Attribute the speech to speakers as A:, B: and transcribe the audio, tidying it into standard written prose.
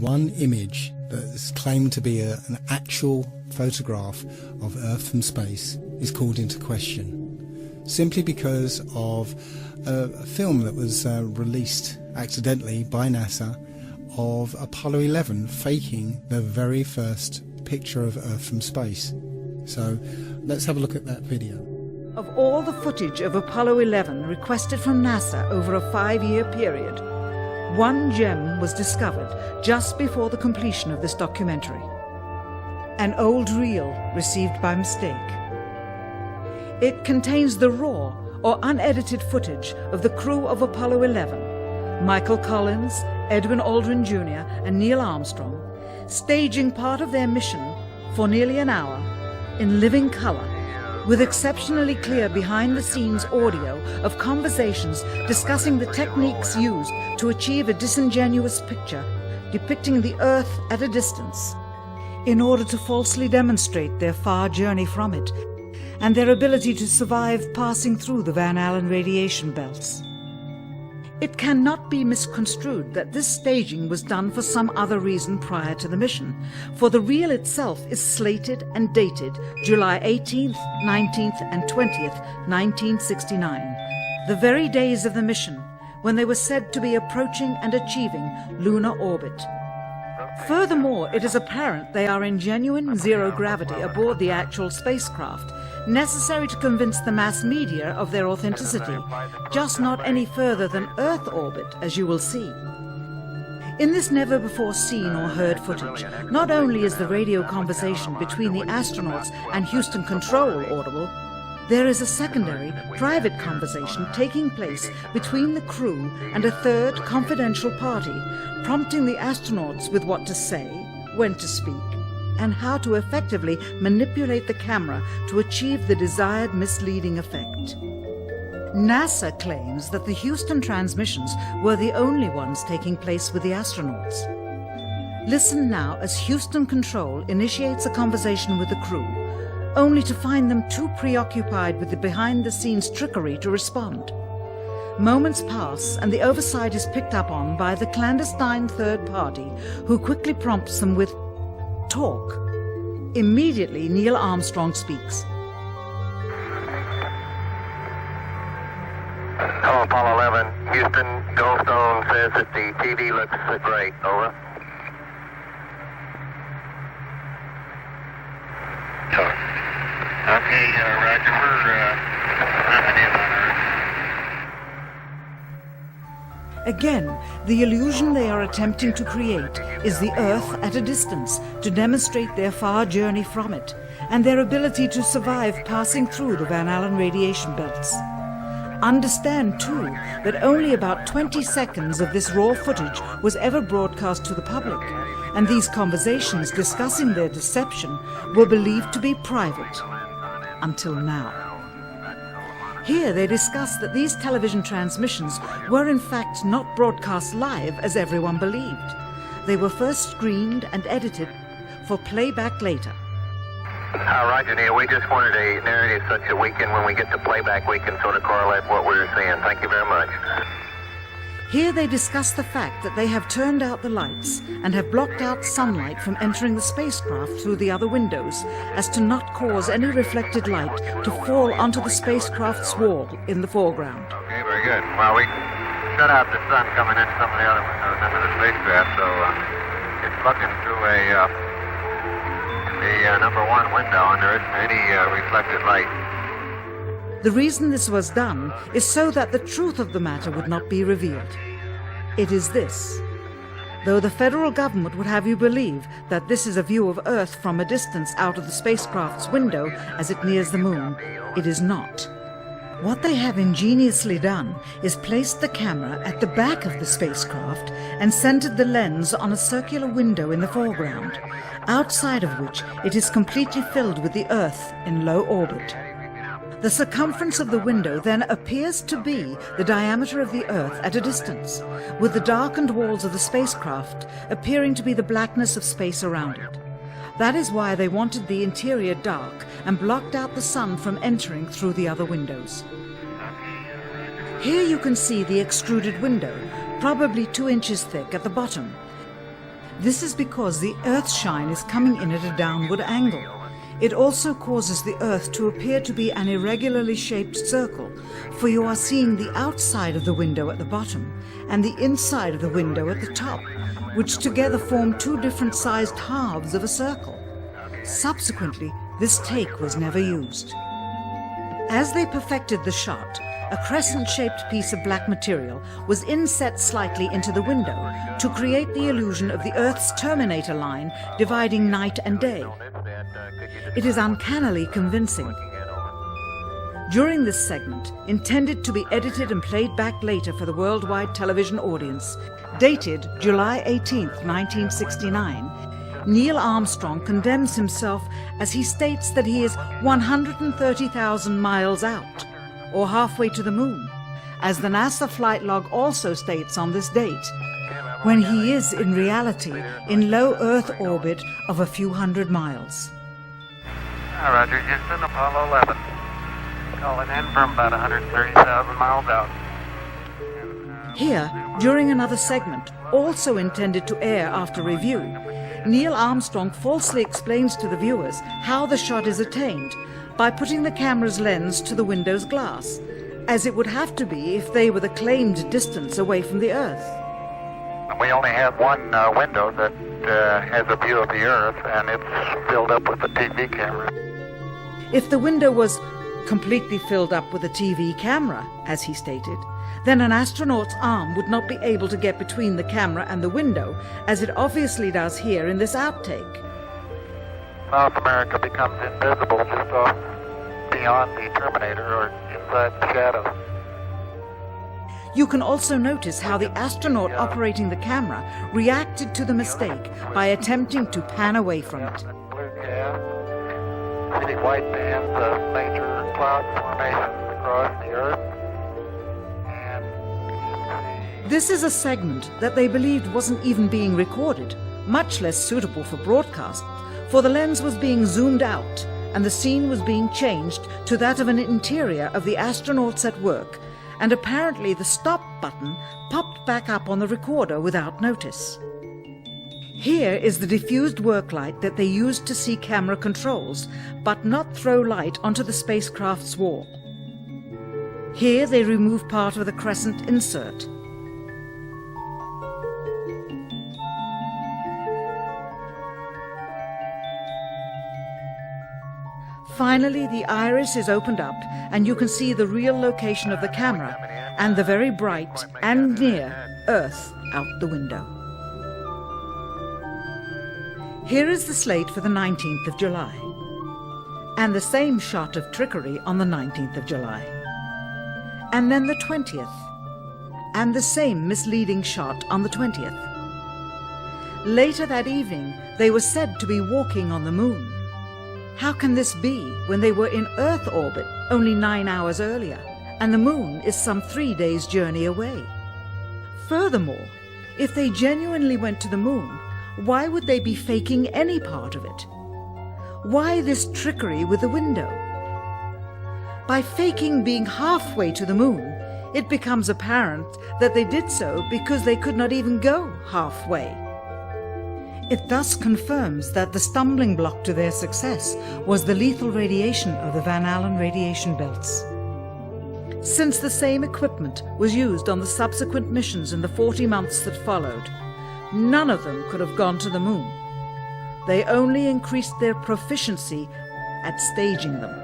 A: one image that is claimed to be an actual photograph of Earth from space is called into question, simply because of a film that was released accidentally by NASA of Apollo 11 faking the very first picture of Earth from space. So let's have a look at that video.
B: Of all the footage of Apollo 11 requested from NASA over a 5-year period, one gem was discovered just before the completion of this documentary. An old reel received by mistake. It contains the raw or unedited footage of the crew of Apollo 11, Michael Collins, Edwin Aldrin Jr. and Neil Armstrong, staging part of their mission for nearly an hour in living color, with exceptionally clear behind-the-scenes audio of conversations discussing the techniques used to achieve a disingenuous picture depicting the Earth at a distance, in order to falsely demonstrate their far journey from it and their ability to survive passing through the Van Allen radiation belts. It cannot be misconstrued that this staging was done for some other reason prior to the mission, for the reel itself is slated and dated July 18th, 19th and 20th, 1969, the very days of the mission when they were said to be approaching and achieving lunar orbit. Furthermore, it is apparent they are in genuine zero gravity aboard the actual spacecraft, necessary to convince the mass media of their authenticity, just not any further than Earth orbit, as you will see. In this never-before-seen or heard footage, not only is the radio conversation between the astronauts and Houston Control audible, there is a secondary, private conversation taking place between the crew and a third, confidential party, prompting the astronauts with what to say, when to speak, and how to effectively manipulate the camera to achieve the desired misleading effect. NASA claims that the Houston transmissions were the only ones taking place with the astronauts. Listen now as Houston Control initiates a conversation with the crew, only to find them too preoccupied with the behind-the-scenes trickery to respond. Moments pass and the oversight is picked up on by the clandestine third party, who quickly prompts them with talk. Immediately, Neil Armstrong speaks.
C: Hello, Apollo 11. Houston, Goldstone says that the TV looks great. Over. Okay, Roger. We're nothing on Earth.
B: Again, the illusion they are attempting to create is the Earth at a distance to demonstrate their far journey from it and their ability to survive passing through the Van Allen radiation belts. Understand, too, that only about 20 seconds of this raw footage was ever broadcast to the public, and these conversations discussing their deception were believed to be private, until now. Here they discuss that these television transmissions were in fact not broadcast live as everyone believed. They were first screened and edited for playback later.
C: Roger, Neil. We just wanted a narrative such that we can, when we get to playback, we can sort of correlate what we're seeing. Thank you very much.
B: Here they discuss the fact that they have turned out the lights and have blocked out sunlight from entering the spacecraft through the other windows, as to not cause any reflected light to fall onto the spacecraft's wall in the foreground.
C: Okay, very good. Well, we shut out the sun coming in some of the other windows into the spacecraft, so it's looking through the number one window, and there isn't any reflected light.
B: The reason this was done is so that the truth of the matter would not be revealed. It is this. Though the federal government would have you believe that this is a view of Earth from a distance out of the spacecraft's window as it nears the moon, it is not. What they have ingeniously done is placed the camera at the back of the spacecraft and centered the lens on a circular window in the foreground, outside of which it is completely filled with the Earth in low orbit. The circumference of the window then appears to be the diameter of the Earth at a distance, with the darkened walls of the spacecraft appearing to be the blackness of space around it. That is why they wanted the interior dark and blocked out the sun from entering through the other windows. Here you can see the extruded window, probably 2 inches thick at the bottom. This is because the Earth's shine is coming in at a downward angle. It also causes the Earth to appear to be an irregularly shaped circle, for you are seeing the outside of the window at the bottom and the inside of the window at the top, which together form two different sized halves of a circle. Subsequently, this take was never used. As they perfected the shot, a crescent-shaped piece of black material was inset slightly into the window to create the illusion of the Earth's terminator line dividing night and day. It is uncannily convincing. During this segment, intended to be edited and played back later for the worldwide television audience, dated July 18, 1969, Neil Armstrong condemns himself as he states that he is 130,000 miles out, or halfway to the moon, as the NASA flight log also states on this date, when he is in reality in low Earth orbit of a few hundred miles.
C: Roger, Houston, Apollo 11. Calling in from about 130,000 miles out.
B: Here, during another segment, also intended to air after review, Neil Armstrong falsely explains to the viewers how the shot is attained by putting the camera's lens to the window's glass, as it would have to be if they were the claimed distance away from the Earth.
C: We only have one window that has a view of the Earth, and it's filled up with a TV camera.
B: If the window was completely filled up with a TV camera, as he stated, then an astronaut's arm would not be able to get between the camera and the window, as it obviously does here in this outtake.
C: South America becomes invisible just off beyond the terminator or inside the shadow.
B: You can also notice how the astronaut operating the camera reacted to the mistake by attempting to pan away from it.
C: Blue gas, city white bands of major cloud formations across the Earth.
B: This is a segment that they believed wasn't even being recorded, much less suitable for broadcast, for the lens was being zoomed out and the scene was being changed to that of an interior of the astronauts at work, and apparently the stop button popped back up on the recorder without notice. Here is the diffused work light that they used to see camera controls, but not throw light onto the spacecraft's wall. Here they remove part of the crescent insert. Finally, the iris is opened up and you can see the real location of the camera and the very bright and near Earth out the window. Here is the slate for the 19th of July, and the same shot of trickery on the 19th of July, and then the 20th, and the same misleading shot on the 20th. Later that evening, they were said to be walking on the moon. How can this be when they were in Earth orbit only 9 hours earlier, and the moon is some 3 days' journey away? Furthermore, if they genuinely went to the moon, why would they be faking any part of it? Why this trickery with the window? By faking being halfway to the moon, it becomes apparent that they did so because they could not even go halfway. It thus confirms that the stumbling block to their success was the lethal radiation of the Van Allen radiation belts. Since the same equipment was used on the subsequent missions in the 40 months that followed, none of them could have gone to the moon. They only increased their proficiency at staging them.